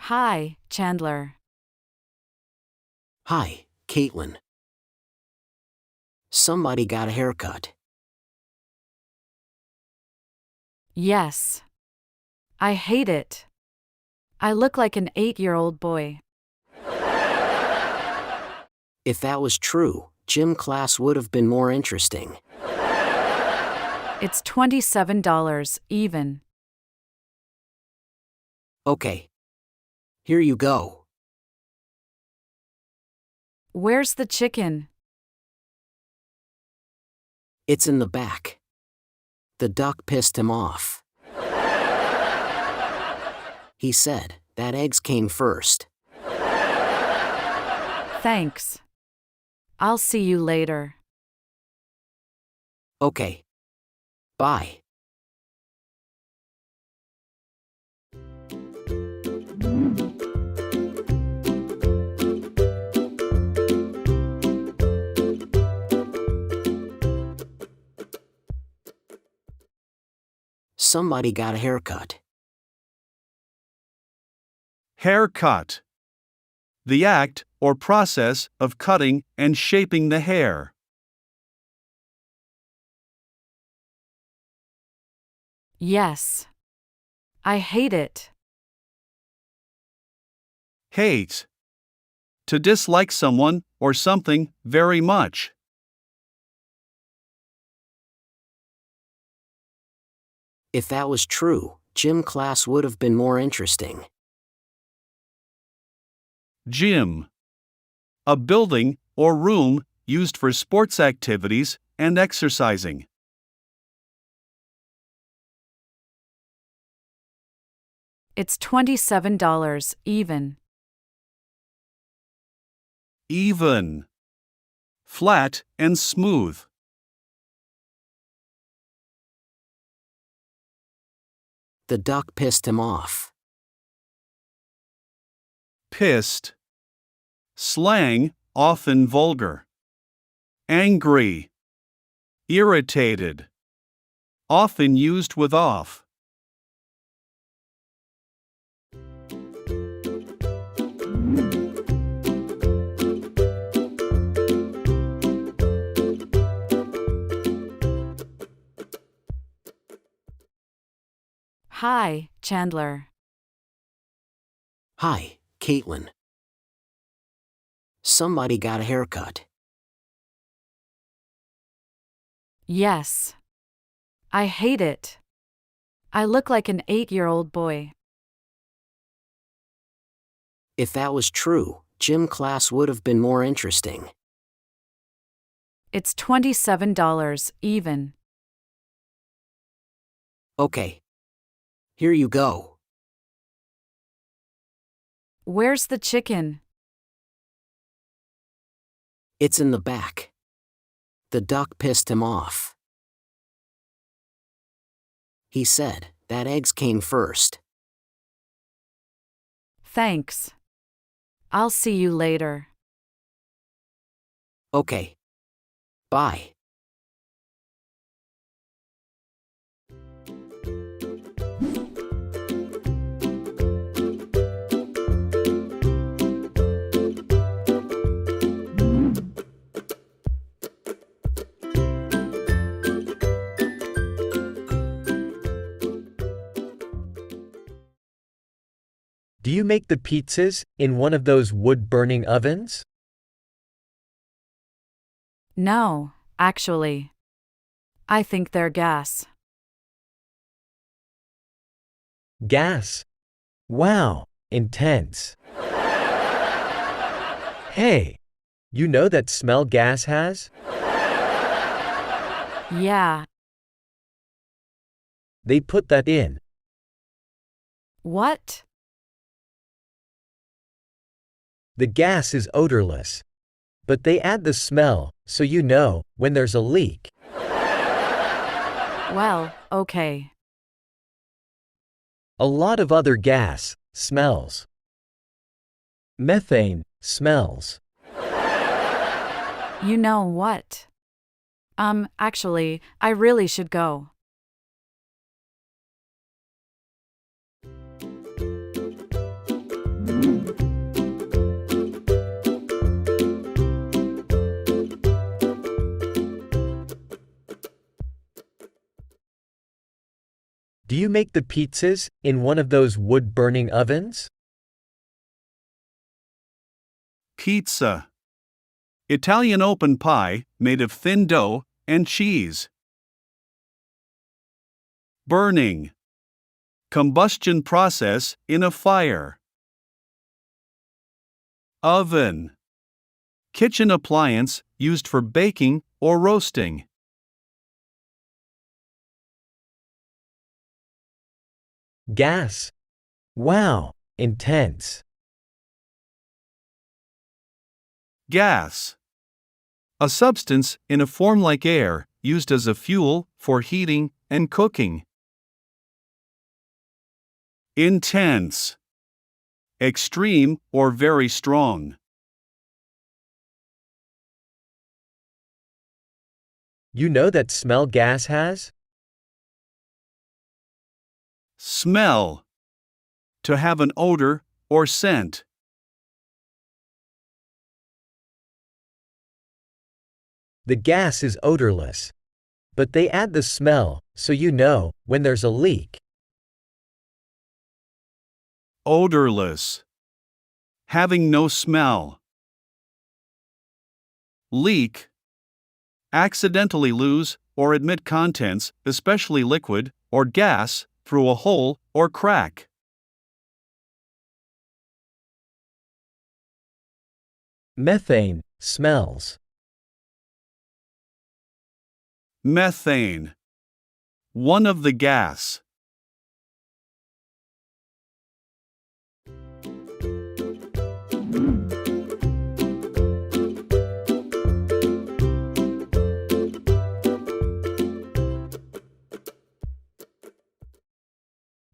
Hi, Chandler. Hi, Caitlin. Somebody got a haircut. Yes. I hate it. I look like an 8-year-old boy. If that was true, gym class would have been more interesting. It's $27 even. Okay. Here you go. Where's the chicken? It's in the back. The duck pissed him off. He said that eggs came first. Thanks. I'll see you later. Okay. Bye. Somebody got a haircut. Haircut. The act or process of cutting and shaping the hair. Yes. I hate it. Hate. To dislike someone or something very much. If that was true, gym class would have been more interesting. Gym. A building or room used for sports activities and exercising. It's $27 even. Even. Flat and smooth. The duck pissed him off. Pissed. Slang, often vulgar. Angry. Irritated. Often used with off. Hi, Chandler. Hi, Caitlin. Somebody got a haircut. Yes. I hate it. I look like an 8-year-old boy. If that was true, gym class would have been more interesting. It's $27 even. Okay. Here you go. Where's the chicken? It's in the back. The duck pissed him off. He said that eggs came first. Thanks. I'll see you later. Okay. Bye. Do you make the pizzas in one of those wood-burning ovens? No, actually. I think they're gas. Gas. Wow, intense. Hey, you know that smell gas has? Yeah. They put that in. What? The gas is odorless. But they add the smell, so you know when there's a leak. Well, okay. A lot of other gas smells. Methane smells. You know what? Actually, I really should go. Do you make the pizzas in one of those wood-burning ovens? Pizza. Italian open pie made of thin dough and cheese. Burning. Combustion process in a fire. Oven. Kitchen appliance used for baking or roasting. Gas. Wow, intense. Gas. A substance in a form like air used as a fuel for heating and cooking. Intense. Extreme or very strong. You know that smell gas has? Smell. To have an odor or scent. The gas is odorless. But they add the smell, so you know when there's a leak. Odorless. Having no smell. Leak. Accidentally lose or admit contents, especially liquid or gas, through a hole or crack. Methane smells. Methane. One of the gas.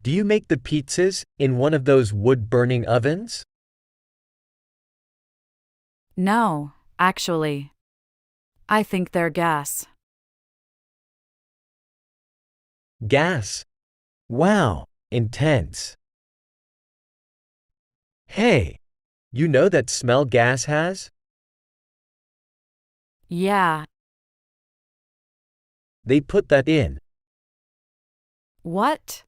Do you make the pizzas in one of those wood-burning ovens? No, actually. I think they're gas. Gas. Wow, intense. Hey, you know that smell gas has? Yeah. They put that in. What?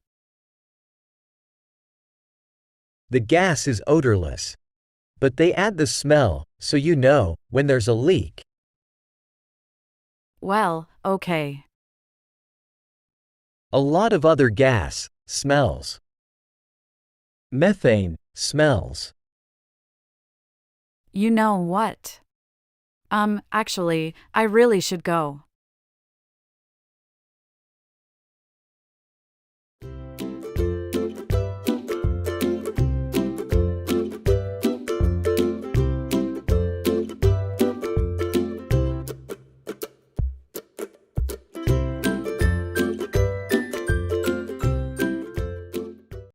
The gas is odorless. But they add the smell, so you know when there's a leak. Well, okay. A lot of other gas smells. Methane smells. You know what? Actually, I really should go.